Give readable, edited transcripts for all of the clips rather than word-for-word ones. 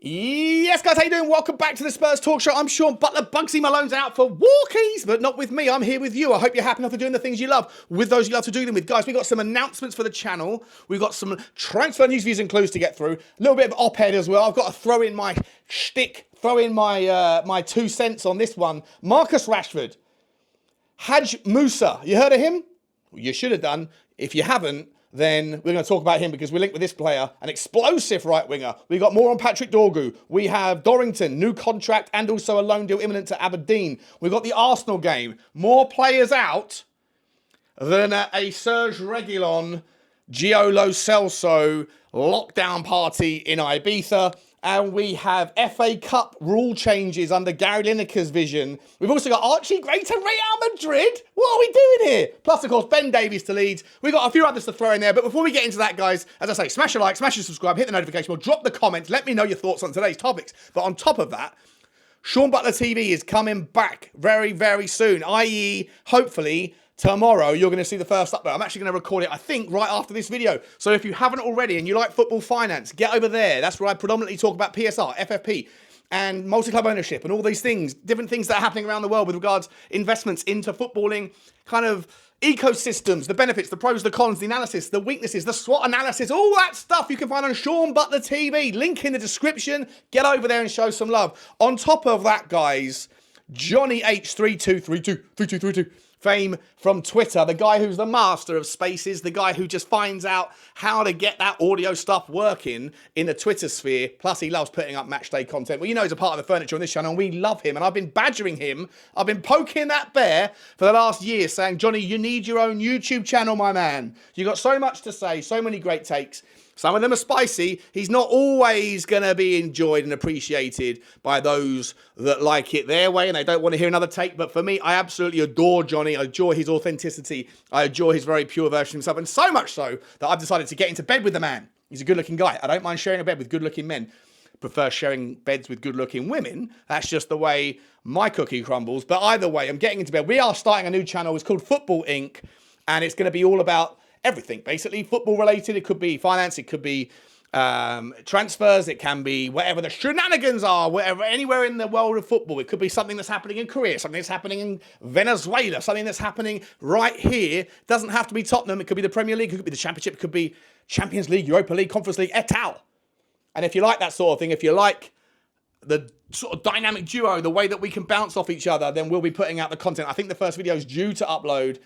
Yes, guys, how you doing? Welcome back to the Spurs Talk Show. I'm Sean Butler. Bugsy Malone's out for walkies, but not with me. I'm here with you. I hope you're happy enough to doing the things you love with those you love to do them with. Guys, we've got some announcements for the channel. We've got some transfer news, views, and clues to get through. A little bit of op-ed as well. I've got to throw in my shtick, throw in my my 2 cents on this one. Marcus Rashford. HADJ MOUSSA. You heard of him? You should have done. If you haven't, then we're going to talk about him because we're linked with this player, an explosive right winger. We've got more on Patrick DORGU. We have Dorrington, new contract, and also a loan deal imminent to Aberdeen. We've got the Arsenal game. More players out than a Serge Reguilon, Giolo Celso lockdown party in Ibiza. And we have FA Cup rule changes under Gary Lineker's vision. We've also got Archie Gray to Real Madrid. What are we doing here? Plus, of course, Ben Davies to Leeds. We've got a few others to throw in there. But before we get into that, guys, as I say, smash a like, smash a subscribe, hit the notification bell, drop the comments. Let me know your thoughts on today's topics. But on top of that, Sean Butler TV is coming back very, very soon. I.e., hopefully, tomorrow, you're going to see the first upload. I'm actually going to record it, I think, right after this video. So if you haven't already and you like football finance, get over there. That's where I predominantly talk about PSR, FFP, and multi-club ownership and all these things, different things that are happening around the world with regards investments into footballing, kind of ecosystems, the benefits, the pros, the cons, the analysis, the weaknesses, the SWOT analysis, all that stuff you can find on Sean Butler TV. Link in the description. Get over there and show some love. On top of that, guys, Johnny H32323232. Fame from Twitter, the guy who's the master of spaces, the guy who just finds out how to get that audio stuff working in the Twitter sphere. Plus, he loves putting up match day content. Well, you know he's a part of the furniture on this channel, and we love him. And I've been badgering him. I've been poking that bear for the last year, saying, Johnny, you need your own YouTube channel, my man. You got so much to say, so many great takes. Some of them are spicy. He's not always going to be enjoyed and appreciated by those that like it their way and they don't want to hear another take. But for me, I absolutely adore Johnny. I adore his authenticity. I adore his very pure version of himself. And so much so that I've decided to get into bed with the man. He's a good-looking guy. I don't mind sharing a bed with good-looking men. Prefer sharing beds with good-looking women. That's just the way my cookie crumbles. But either way, I'm getting into bed. We are starting a new channel. It's called Football Inc. And it's going to be all about everything, basically, football related. It could be finance, it could be transfers, it can be whatever the shenanigans are, whatever, anywhere in the world of football. It could be something that's happening in Korea, something that's happening in Venezuela, something that's happening right here. Doesn't have to be Tottenham. It could be the Premier League, it could be the Championship, it could be Champions League, Europa League, Conference League, et al. And if you like that sort of thing, if you like the sort of dynamic duo, the way that we can bounce off each other, then we'll be putting out the content. I think the first video is due to upload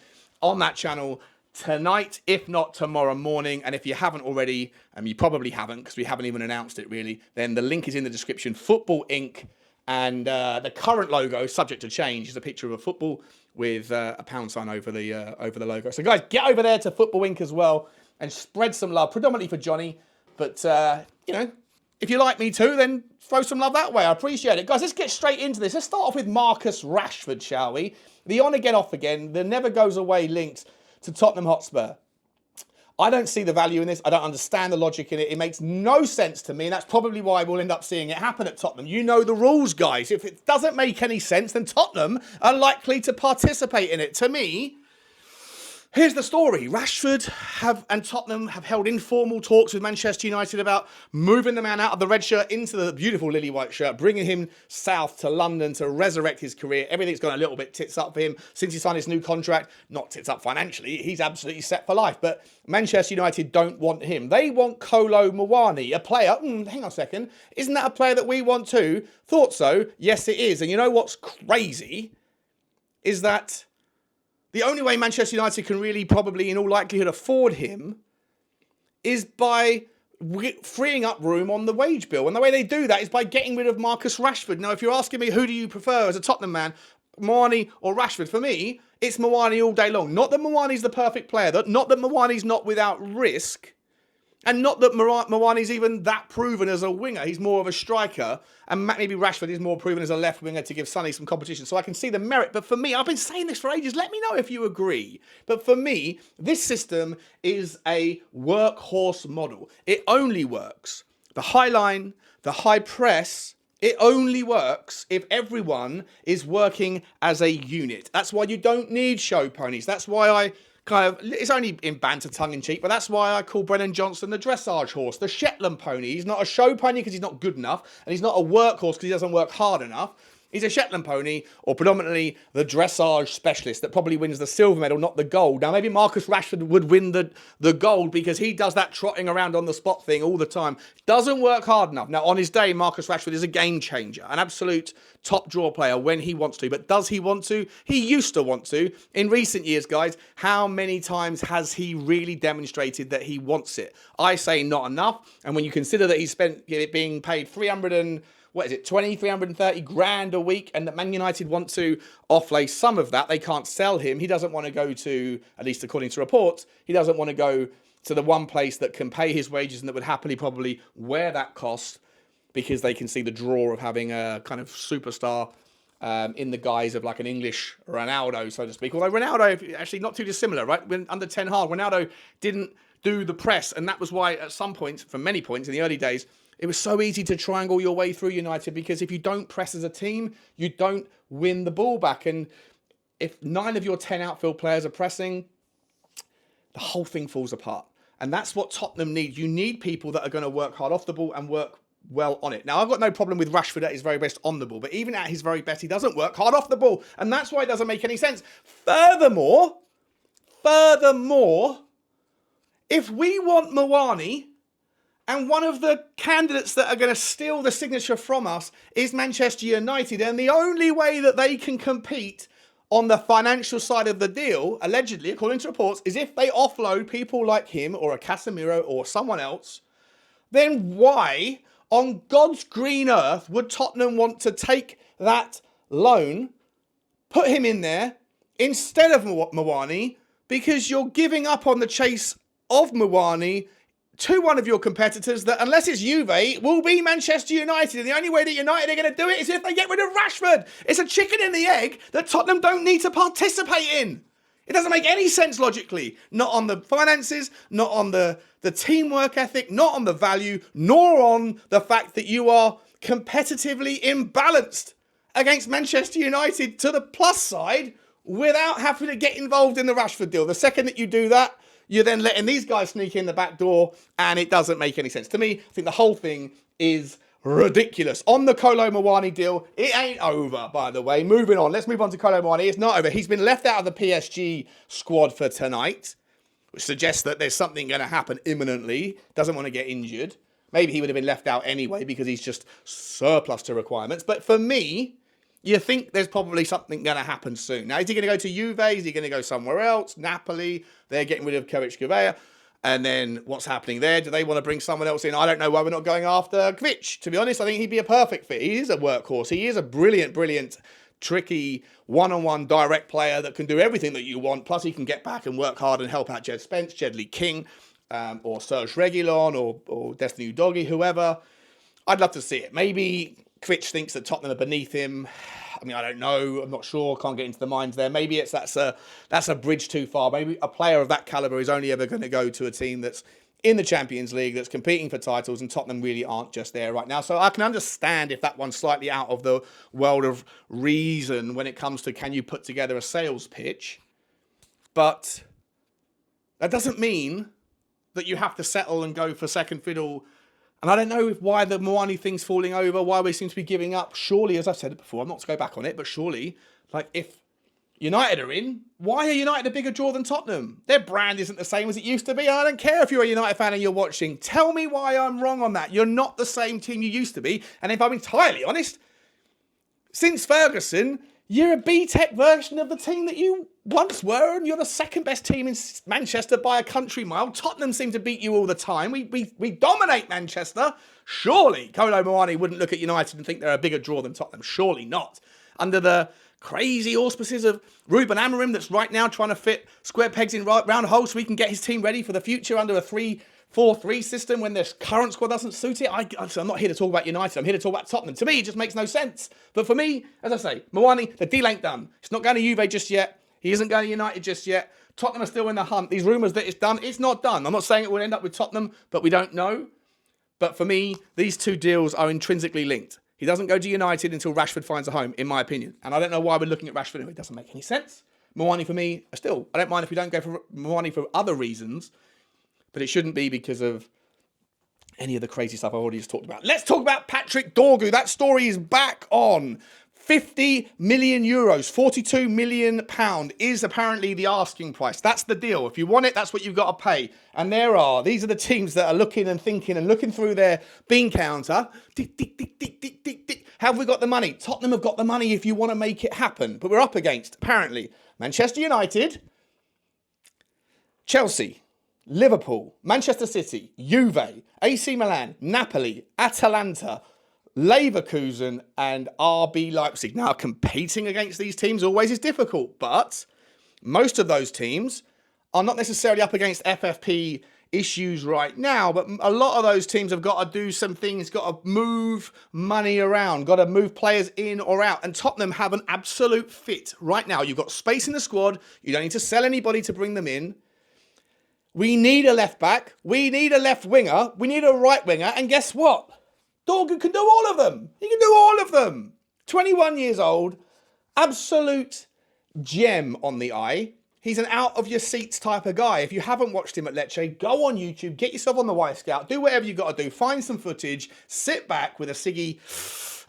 on that channel tonight, if not tomorrow morning. And if you haven't already, and you probably haven't because we haven't even announced it really, then the link is in the description. Football Inc. And the current logo, subject to change, is a picture of a football with a pound sign over the logo. So guys, get over there to Football Inc. as well and spread some love, predominantly for Johnny. But, you know, if you like me too, then throw some love that way. I appreciate it. Guys, let's get straight into this. Let's start off with Marcus Rashford, shall we? The on again, off again, the never goes away links to Tottenham Hotspur. I don't see the value in this. I don't understand the logic in it. It makes no sense to me, and that's probably why we'll end up seeing it happen at Tottenham. You know the rules, guys. If it doesn't make any sense, then Tottenham are likely to participate in it. To me, here's the story. Rashford and Tottenham have held informal talks with Manchester United about moving the man out of the red shirt into the beautiful lily white shirt, bringing him south to London to resurrect his career. Everything's gone a little bit tits up for him since he signed his new contract. Not tits up financially. He's absolutely set for life. But Manchester United don't want him. They want KOLO MUANI, a player. Hang on a second. Isn't that a player that we want too? Thought so. Yes, it is. And you know what's crazy is that the only way Manchester United can really probably in all likelihood afford him is by freeing up room on the wage bill. And the way they do that is by getting rid of Marcus Rashford. Now, if you're asking me who do you prefer as a Tottenham man, MUANI or Rashford, for me, it's MUANI all day long. Not that MUANI's the perfect player, not that MUANI's not without risk, and not that MUANI's even that proven as a winger. He's more of a striker, and maybe Rashford is more proven as a left winger to give Sonny some competition. So I can see the merit. But for me, I've been saying this for ages. Let me know if you agree. But for me, this system is a workhorse model. It only works. The high line, the high press, it only works if everyone is working as a unit. That's why you don't need show ponies. That's why I it's only in banter, tongue-in-cheek, but that's why I call Brennan Johnson the dressage horse, the Shetland pony. He's not a show pony because he's not good enough, and he's not a workhorse because he doesn't work hard enough. He's a Shetland pony, or predominantly the dressage specialist that probably wins the silver medal, not the gold. Now, maybe Marcus Rashford would win the gold because he does that trotting around on the spot thing all the time. Doesn't work hard enough. Now, on his day, Marcus Rashford is a game changer, an absolute top draw player when he wants to. But does he want to? He used to want to. In recent years, guys, how many times has he really demonstrated that he wants it? I say not enough. And when you consider that he's spent being paid 330 grand a week, and that Man United want to offlay some of that. They can't sell him. He doesn't want to go to, at least according to reports, he doesn't want to go to the one place that can pay his wages and that would happily probably wear that cost, because they can see the draw of having a kind of superstar in the guise of like an English Ronaldo, so to speak. Although Ronaldo, actually not too dissimilar, right? When under Ten Hag, Ronaldo didn't do the press, and that was why at some points, for many points in the early days, it was so easy to triangle your way through United, because if you don't press as a team, you don't win the ball back. And if 9 of your 10 outfield players are pressing, the whole thing falls apart. And that's what Tottenham need. You need people that are going to work hard off the ball and work well on it. Now, I've got no problem with Rashford at his very best on the ball, but even at his very best, he doesn't work hard off the ball. And that's why it doesn't make any sense. Furthermore, if we want MUANI, and one of the candidates that are going to steal the signature from us is Manchester United. And the only way that they can compete on the financial side of the deal, allegedly, according to reports, is if they offload people like him or a Casemiro or someone else. Then why, on God's green earth, would Tottenham want to take that loan, put him in there instead of MUANI? Because you're giving up on the chase of MUANI to one of your competitors that, unless it's Juve, will be Manchester United. And the only way that United are going to do it is if they get rid of Rashford. It's a chicken and the egg that Tottenham don't need to participate in. It doesn't make any sense logically. Not on the finances, not on the teamwork ethic, not on the value, nor on the fact that you are competitively imbalanced against Manchester United to the plus side without having to get involved in the Rashford deal. The second that you do that, you're then letting these guys sneak in the back door, and it doesn't make any sense. To me, I think the whole thing is ridiculous. On the KOLO MUANI deal, it ain't over, by the way. Moving on. Let's move on to KOLO MUANI. It's not over. He's been left out of the PSG squad for tonight, which suggests that there's something going to happen imminently. Doesn't want to get injured. Maybe he would have been left out anyway because he's just surplus to requirements. But for me, you think there's probably something going to happen soon. Now, is he going to go to Juve? Is he going to go somewhere else? Napoli? They're getting rid of Gyokeres. And then what's happening there? Do they want to bring someone else in? I don't know why we're not going after Kvich. To be honest, I think he'd be a perfect fit. He is a workhorse. He is a brilliant, tricky, one-on-one direct player that can do everything that you want. Plus, he can get back and work hard and help out Jed Spence, Jedley King, or Serge Reguilon, or Destiny Udogie, whoever. I'd love to see it. Maybe Kvich thinks that Tottenham are beneath him. I mean, I don't know. I'm not sure. Can't get into the minds there. Maybe that's a bridge too far. Maybe a player of that caliber is only ever going to go to a team that's in the Champions League, that's competing for titles, and Tottenham really aren't just there right now. So I can understand if that one's slightly out of the world of reason when it comes to can you put together a sales pitch. But that doesn't mean that you have to settle and go for second fiddle. And I don't know why the MUANI thing's falling over, why we seem to be giving up. Surely, as I've said it before, I'm not to go back on it, but surely, like, if United are in, why are United a bigger draw than Tottenham? Their brand isn't the same as it used to be. I don't care if you're a United fan and you're watching. Tell me why I'm wrong on that. You're not the same team you used to be. And if I'm entirely honest, since Ferguson, you're a B-Tech version of the team that you once were, and you're the second best team in Manchester by a country mile. Tottenham seem to beat you all the time. We dominate Manchester. Surely KOLO MUANI wouldn't look at United and think they're a bigger draw than Tottenham. Surely not. Under the crazy auspices of Ruben Amorim, that's right now trying to fit square pegs in round holes so he can get his team ready for the future under a 3-4-3 system when their current squad doesn't suit it. I'm not here to talk about United. I'm here to talk about Tottenham. To me, it just makes no sense. But for me, as I say, MUANI, the deal ain't done. It's not going to Juve just yet. He isn't going to United just yet. Tottenham are still in the hunt. These rumours that it's done, it's not done. I'm not saying it will end up with Tottenham, but we don't know. But for me, these two deals are intrinsically linked. He doesn't go to United until Rashford finds a home, in my opinion. And I don't know why we're looking at Rashford. It doesn't make any sense. MUANI for me, still, I don't mind if we don't go for MUANI for other reasons, but it shouldn't be because of any of the crazy stuff I've already just talked about. Let's talk about Patrick Dorgu. That story is back on. 50 million euros, 42 million pound is apparently the asking price. That's the deal. If you want it, that's what you've got to pay. And these are the teams that are looking and thinking and looking through their bean counter. Tick, tick, tick, tick, tick, tick, tick. Have we got the money? Tottenham have got the money if you want to make it happen. But we're up against, apparently, Manchester United, Chelsea, Liverpool, Manchester City, Juve, AC Milan, Napoli, Atalanta, Leverkusen and RB Leipzig. Now, competing against these teams always is difficult, but most of those teams are not necessarily up against FFP issues right now, but a lot of those teams have got to do some things, got to move money around, got to move players in or out, and Tottenham have an absolute fit right now. You've got space in the squad. You don't need to sell anybody to bring them in. We need a left back. We need a left winger. We need a right winger, and guess what? Dorgu can do all of them. He can do all of them. 21 years old, absolute gem on the eye. He's an out-of-your-seats type of guy. If you haven't watched him at Lecce, go on YouTube, get yourself on the Y-Scout, do whatever you've got to do, find some footage, sit back with a ciggy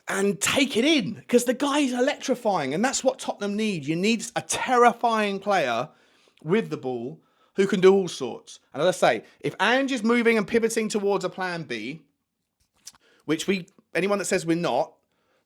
and take it in, because the guy is electrifying, and that's what Tottenham need. You need a terrifying player with the ball who can do all sorts. And as I say, if Ange is moving and pivoting towards a plan B, which anyone that says we're not,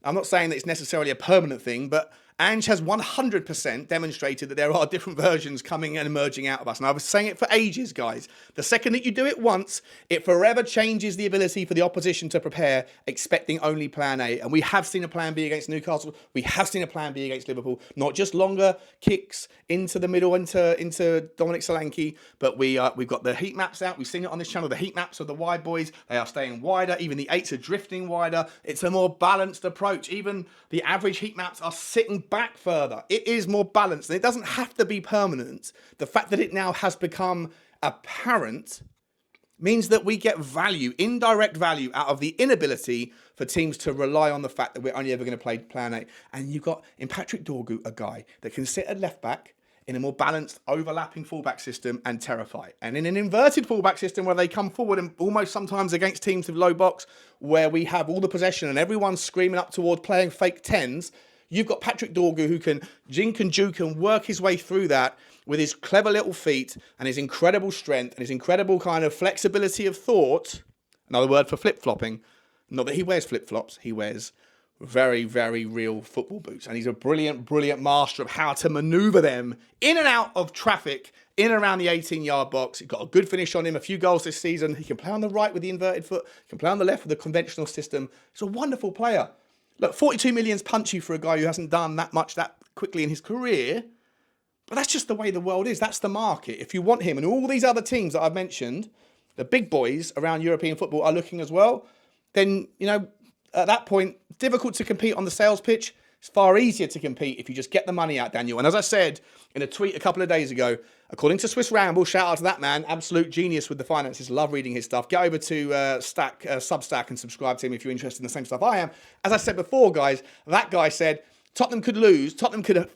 I'm not saying that it's necessarily a permanent thing, but Ange has 100% demonstrated that there are different versions coming and emerging out of us. And I was saying it for ages, guys. The second that you do it once, it forever changes the ability for the opposition to prepare, expecting only plan A. And we have seen a plan B against Newcastle. We have seen a plan B against Liverpool. Not just longer kicks into the middle, into Dominic Solanke, but we've got the heat maps out. We've seen it on this channel, the heat maps of the wide boys. They are staying wider. Even the 8s are drifting wider. It's a more balanced approach. Even the average heat maps are sitting back further. It is more balanced, and it doesn't have to be permanent. The fact that it now has become apparent means that we get value, indirect value, out of the inability for teams to rely on the fact that we're only ever going to play plan A. And you've got in Patrick Dorgu a guy that can sit at left back in a more balanced, overlapping fullback system and terrify. And in an inverted fullback system where they come forward and almost sometimes against teams with low box, where we have all the possession and everyone's screaming up toward playing fake 10s, you've got Patrick Dorgu who can jink and juke and work his way through that with his clever little feet and his incredible strength and his incredible kind of flexibility of thought. Another word for flip-flopping. Not that he wears flip-flops, he wears very, very real football boots. And he's a brilliant, brilliant master of how to maneuver them in and out of traffic, in and around the 18-yard box. He's got a good finish on him, a few goals this season. He can play on the right with the inverted foot. He can play on the left with the conventional system. He's a wonderful player. Look, 42 million's punchy for a guy who hasn't done that much that quickly in his career. But that's just the way the world is. That's the market. If you want him, and all these other teams that I've mentioned, the big boys around European football are looking as well, then, you know, at that point, difficult to compete on the sales pitch. It's far easier to compete if you just get the money out, Daniel. And as I said in a tweet a couple of days ago, according to Swiss Ramble, shout out to that man, absolute genius with the finances, love reading his stuff. Get over to Substack and subscribe to him if you're interested in the same stuff I am. As I said before, guys, that guy said Tottenham could lose. Tottenham could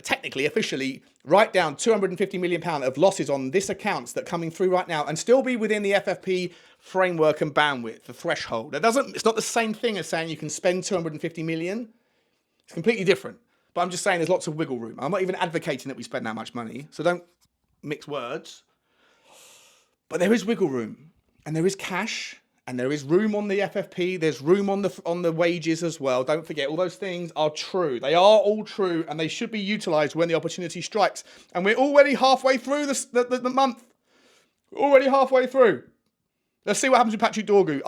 technically, officially, write down £250 million of losses on this accounts that are coming through right now and still be within the FFP framework and bandwidth, the threshold. It's not the same thing as saying you can spend 250 million. It's completely different. But I'm just saying there's lots of wiggle room. I'm not even advocating that we spend that much money, so don't mix words. But there is wiggle room, and there is cash, and there is room on the FFP. There's room on the wages as well. Don't forget, all those things are true. They are all true, and they should be utilised when the opportunity strikes. And we're already halfway through the month. Already halfway through. Let's see what happens with Patrick Dorgu.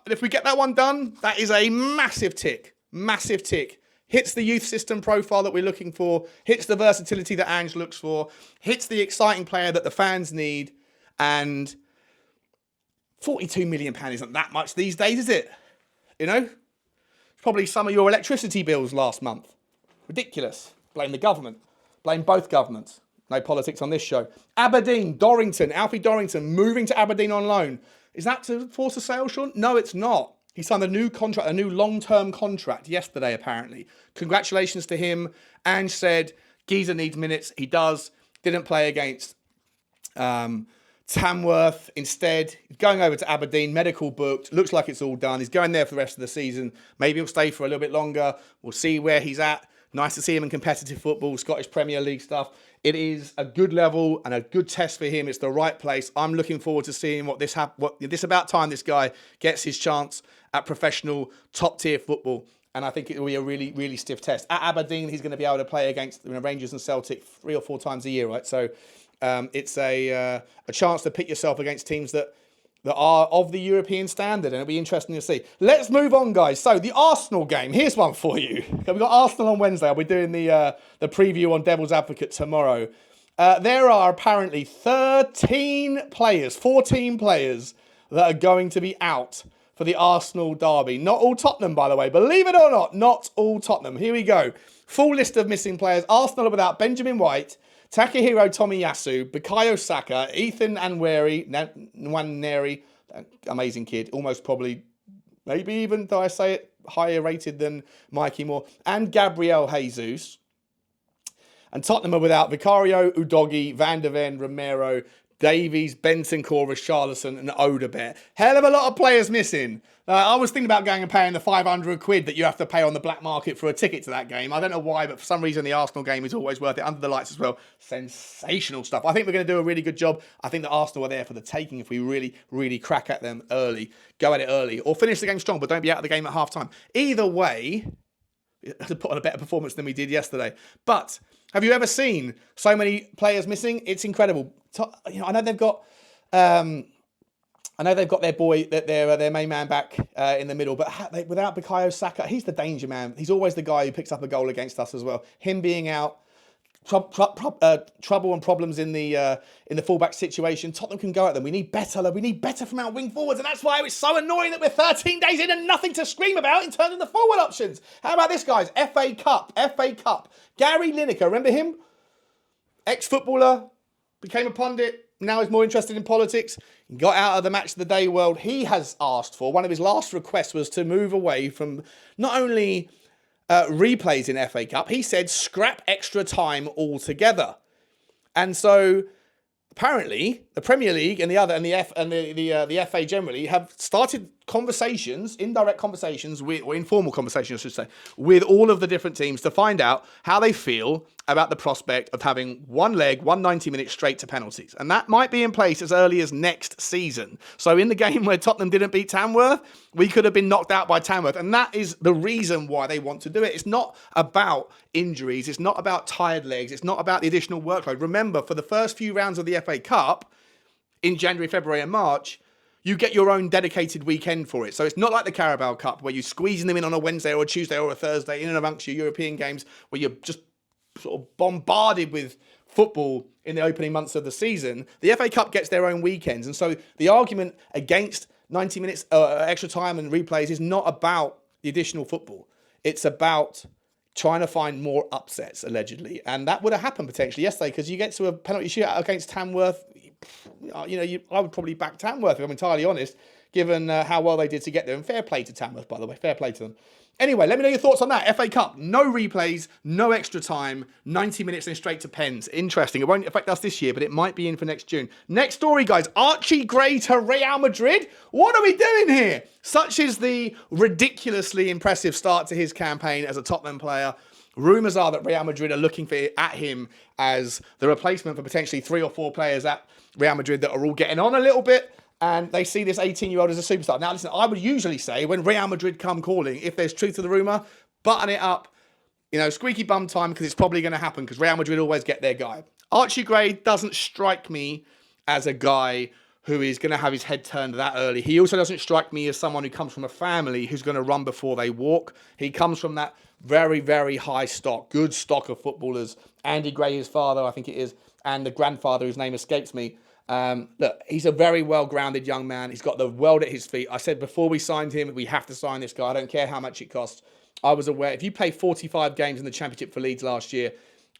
If we get that one done, that is a massive tick. Massive tick. Hits the youth system profile that we're looking for. Hits the versatility that Ange looks for. Hits the exciting player that the fans need. And £42 million isn't that much these days, is it? You know? Probably some of your electricity bills last month. Ridiculous. Blame the government. Blame both governments. No politics on this show. Aberdeen, Dorrington, Alfie Dorrington moving to Aberdeen on loan. Is that to force a sale, Sean? No, it's not. He signed a new contract, a new long-term contract yesterday, apparently. Congratulations to him. And said, Geezer needs minutes. He does. Didn't play against Tamworth. Instead, going over to Aberdeen, medical booked. Looks like it's all done. He's going there for the rest of the season. Maybe he'll stay for a little bit longer. We'll see where he's at. Nice to see him in competitive football, Scottish Premier League stuff. It is a good level and a good test for him. It's the right place. I'm looking forward to seeing what this about time this guy gets his chance at professional top-tier football. And I think it will be a really, really stiff test. At Aberdeen, he's going to be able to play against Rangers and Celtic 3 or 4 times a year, right? So it's a chance to pit yourself against teams that are of the European standard, and it'll be interesting to see. Let's move on, guys. So the Arsenal game. Here's one for you. We've got Arsenal on Wednesday. I'll be doing the preview on Devil's Advocate tomorrow. There are apparently 14 players that are going to be out for the Arsenal derby. Not all Tottenham, by the way. Believe it or not, not all Tottenham. Here we go. Full list of missing players. Arsenal are without Benjamin White, Takahiro Tomiyasu, Bukayo Saka, Ethan Nwaneri, amazing kid, almost probably, maybe even, though I say it, higher rated than Mikey Moore, and Gabriel Jesus. And Tottenham are without Vicario, Udogie, Van der Ven, Romero, Davies, Bentancur, Richalison, and Odegaard. Hell of a lot of players missing. I was thinking about going and paying the 500 quid that you have to pay on the black market for a ticket to that game. I don't know why, but for some reason the Arsenal game is always worth it. Under the lights as well. Sensational stuff. I think we're going to do a really good job. I think that Arsenal are there for the taking if we really, really crack at them early. Go at it early. Or finish the game strong, but don't be out of the game at half-time. Either way, to put on a better performance than we did yesterday. But have you ever seen so many players missing? It's incredible. I know they've got their boy, their main man back in the middle, but without Bukayo Saka, he's the danger man. He's always the guy who picks up a goal against us as well. Him being out, trouble and problems in the fullback situation. Tottenham can go at them. We need better from our wing forwards, and that's why it's so annoying that we're 13 days in and nothing to scream about in terms of the forward options. How about this, guys? FA Cup. Gary Lineker, remember him? Ex-footballer, became a pundit. Now he's more interested in politics. Got out of the match of the day world. He has asked for, one of his last requests was to move away from not only replays in FA Cup, he said scrap extra time altogether. And so apparently the Premier League and the FA generally have started conversations, indirect conversations, or informal conversations, I should say, with all of the different teams to find out how they feel about the prospect of having one leg, 190 minutes straight to penalties. And that might be in place as early as next season. So in the game where Tottenham didn't beat Tamworth, we could have been knocked out by Tamworth. And that is the reason why they want to do it. It's not about injuries. It's not about tired legs. It's not about the additional workload. Remember, for the first few rounds of the FA Cup in January, February and March, you get your own dedicated weekend for it. So it's not like the Carabao Cup where you're squeezing them in on a Wednesday or a Tuesday or a Thursday in and amongst your European games where you're just sort of bombarded with football in the opening months of the season. The FA Cup gets their own weekends. And so the argument against 90 minutes extra time and replays is not about the additional football. It's about trying to find more upsets, allegedly. And that would have happened potentially yesterday because you get to a penalty shootout against Tamworth. I would probably back Tamworth, if I'm entirely honest, given how well they did to get there. And fair play to Tamworth, by the way. Fair play to them. Anyway, let me know your thoughts on that. FA Cup, no replays, no extra time, 90 minutes and straight to pens. Interesting. It won't affect us this year, but it might be in for next June. Next story, guys. Archie Gray to Real Madrid. What are we doing here? Such is the ridiculously impressive start to his campaign as a Tottenham player. Rumours are that Real Madrid are looking at him as the replacement for potentially 3 or 4 players at Real Madrid that are all getting on a little bit. And they see this 18-year-old as a superstar. Now, listen, I would usually say when Real Madrid come calling, if there's truth to the rumour, button it up, squeaky bum time, because it's probably going to happen, because Real Madrid always get their guy. Archie Gray doesn't strike me as a guy who is going to have his head turned that early. He also doesn't strike me as someone who comes from a family who's going to run before they walk. He comes from that very, very high stock, good stock of footballers. Andy Gray, his father, I think it is, and the grandfather, whose name escapes me. Look, he's a very well-grounded young man. He's got the world at his feet. I said before we signed him, we have to sign this guy. I don't care how much it costs. I was aware. If you play 45 games in the Championship for Leeds last year,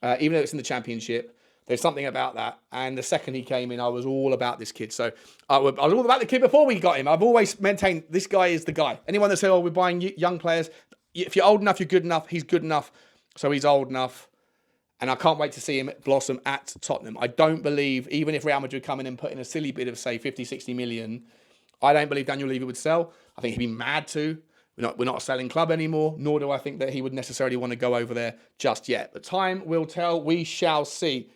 even though it's in the Championship, there's something about that. And the second he came in, I was all about this kid. So I was all about the kid before we got him. I've always maintained this guy is the guy. Anyone that says, oh, we're buying young players, if you're old enough, you're good enough. He's good enough. So he's old enough. And I can't wait to see him blossom at Tottenham. I don't believe, even if Real Madrid come in and put in a silly bid of, say, 50, 60 million, I don't believe Daniel Levy would sell. I think he'd be mad to. We're not a selling club anymore, nor do I think that he would necessarily want to go over there just yet. But time will tell. We shall see.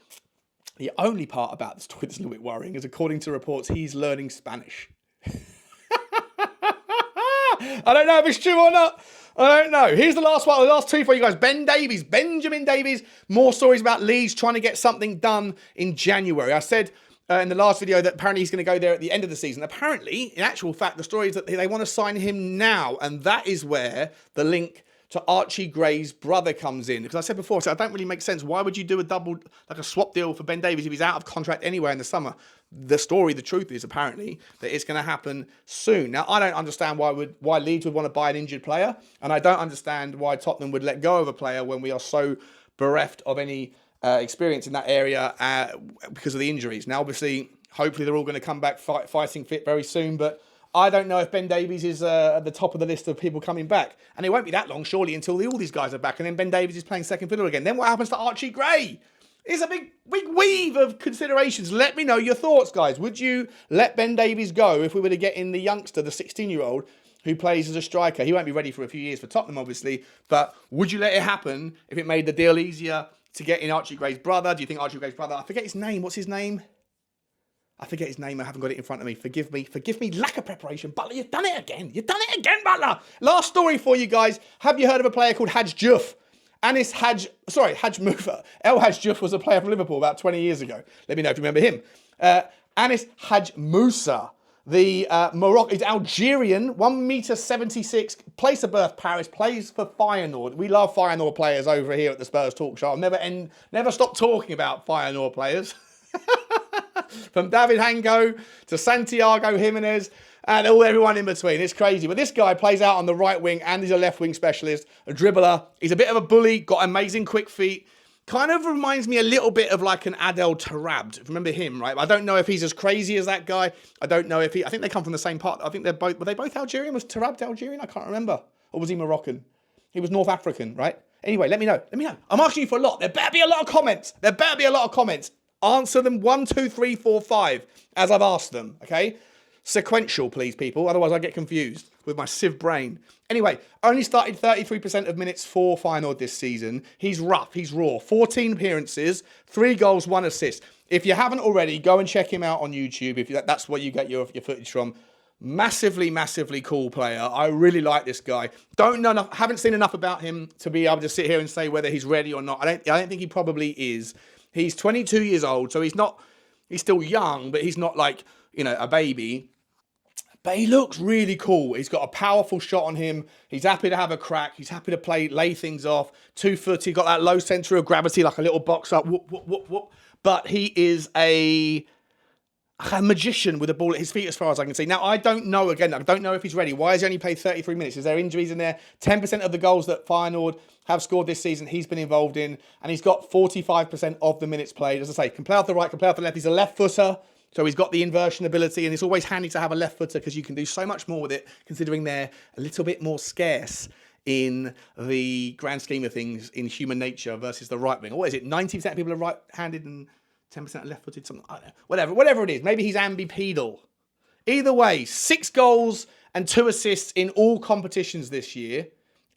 The only part about this story that's a little bit worrying is, according to reports, he's learning Spanish. I don't know if it's true or not. I don't know. Here's the last one, the last two for you guys. Benjamin Davies. More stories about Leeds trying to get something done in January. I said in the last video that apparently he's going to go there at the end of the season. Apparently, in actual fact, the story is that they want to sign him now. And that is where the link to Archie Gray's brother comes in. Because I said before, so it don't really make sense. Why would you do a swap deal for Ben Davies if he's out of contract anywhere in the summer? The truth is apparently that it's going to happen soon. Now, I don't understand why Leeds would want to buy an injured player. And I don't understand why Tottenham would let go of a player when we are so bereft of any experience in that area because of the injuries. Now, obviously, hopefully they're all going to come back fighting fit very soon. But I don't know if Ben Davies is at the top of the list of people coming back. And it won't be that long, surely, until all these guys are back. And then Ben Davies is playing second fiddle again. Then what happens to Archie Gray? It's a big weave of considerations. Let me know your thoughts, guys. Would you let Ben Davies go if we were to get in the youngster, the 16-year-old, who plays as a striker? He won't be ready for a few years for Tottenham, obviously. But would you let it happen if it made the deal easier to get in Archie Gray's brother? Do you think Archie Gray's brother... I forget his name. What's his name? I forget his name. I haven't got it in front of me. Forgive me. Lack of preparation. Butler, you've done it again. Butler. Last story for you guys. Have you heard of a player called HADJ? HADJ Mover. El HADJ was a player from Liverpool about 20 years ago. Let me know if you remember him. HADJ MOUSSA, the Morocco, he's Algerian, 1m76, place of birth Paris, plays for Feyenoord. We love Feyenoord players over here at the Spurs Talk Show. I'll never stop talking about Feyenoord players. From David Hango to Santiago Jimenez and everyone in between. It's crazy. But this guy plays out on the right wing and he's a left wing specialist, a dribbler. He's a bit of a bully, got amazing quick feet. Kind of reminds me a little bit of like an Adel Taarabt. Remember him, right? I don't know if he's as crazy as that guy. I don't know if I think they come from the same part. I think were they both Algerian? Was Taarabt Algerian? I can't remember. Or was he Moroccan? He was North African, right? Anyway, let me know. I'm asking you for a lot. There better be a lot of comments. Answer them 1, 2, 3, 4, 5 as I've asked them, okay? Sequential, please, people. Otherwise, I get confused with my sieve brain. Anyway, only started 33% of minutes for Feyenoord this season. He's rough. He's raw. 14 appearances, 3 goals, 1 assist. If you haven't already, go and check him out on YouTube. If that's where you get your footage from. Massively, massively cool player. I really like this guy. Don't know enough. Haven't seen enough about him to be able to sit here and say whether he's ready or not. I don't think he probably is. He's 22 years old, so he's still young, but he's not like, a baby. But he looks really cool. He's got a powerful shot on him. He's happy to have a crack. He's happy to lay things off. 2-footed, got that low centre of gravity, like a little boxer. Whoop, whoop, whoop, whoop. But he is a magician with a ball at his feet as far as I can see. Now, I don't know if he's ready. Why has he only played 33 minutes? Is there injuries in there? 10% of the goals that Feyenoord have scored this season, he's been involved in, and he's got 45% of the minutes played. As I say, can play off the right, can play off the left. He's a left footer, so he's got the inversion ability, and it's always handy to have a left footer because you can do so much more with it, considering they're a little bit more scarce in the grand scheme of things in human nature versus the right wing. Or what is it? 90% of people are right-handed and 10% are left-footed, something, I don't know. Whatever it is. Maybe he's ambipedal. Either way, 6 goals and 2 assists in all competitions this year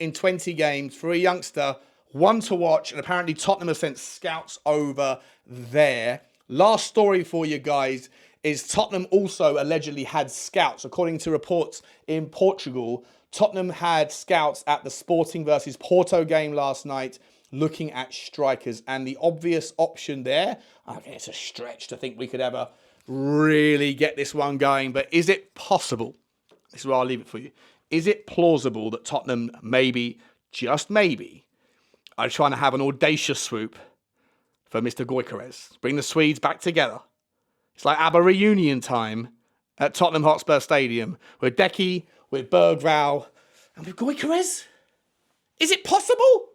in 20 games for a youngster, one to watch, and apparently Tottenham have sent scouts over there. Last story for you guys is Tottenham also allegedly had scouts. According to reports in Portugal, Tottenham had scouts at the Sporting versus Porto game last night looking at strikers, and the obvious option there, okay, it's a stretch to think we could ever really get this one going, but is it possible? This is where I'll leave it for you. Is it plausible that Tottenham maybe, just maybe, are trying to have an audacious swoop for Mr. Gyokeres? Bring the Swedes back together. It's like ABBA reunion time at Tottenham Hotspur Stadium with Decky, with Berghvall, and with Gyokeres? Is it possible?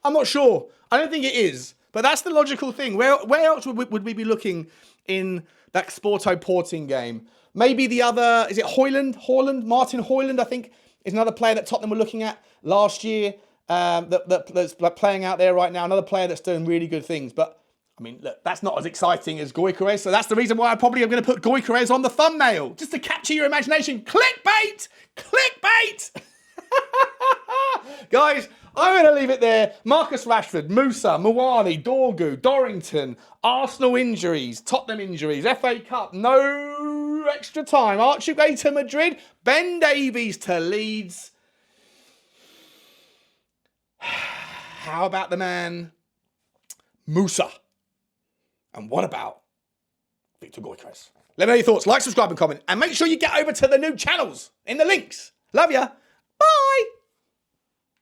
I'm not sure. I don't think it is. But that's the logical thing. Where else would we be looking in that Sporto Porting game? Maybe the other, is it Martin Højlund, I think, is another player that Tottenham were looking at last year. that's playing out there right now. Another player that's doing really good things. But, I mean, look, that's not as exciting as Gyokeres. So that's the reason why I probably am going to put Gyokeres on the thumbnail. Just to capture your imagination. Clickbait! Clickbait! Guys, I'm going to leave it there. Marcus Rashford, MOUSSA, MUANI, DORGU, Dorrington, Arsenal injuries, Tottenham injuries, FA Cup, no extra time. Archie Gray to Madrid, Ben Davies to Leeds. How about the man, MOUSSA? And what about Victor Gyokeres? Let me know your thoughts. Like, subscribe, and comment. And make sure you get over to the new channels in the links. Love ya. Bye.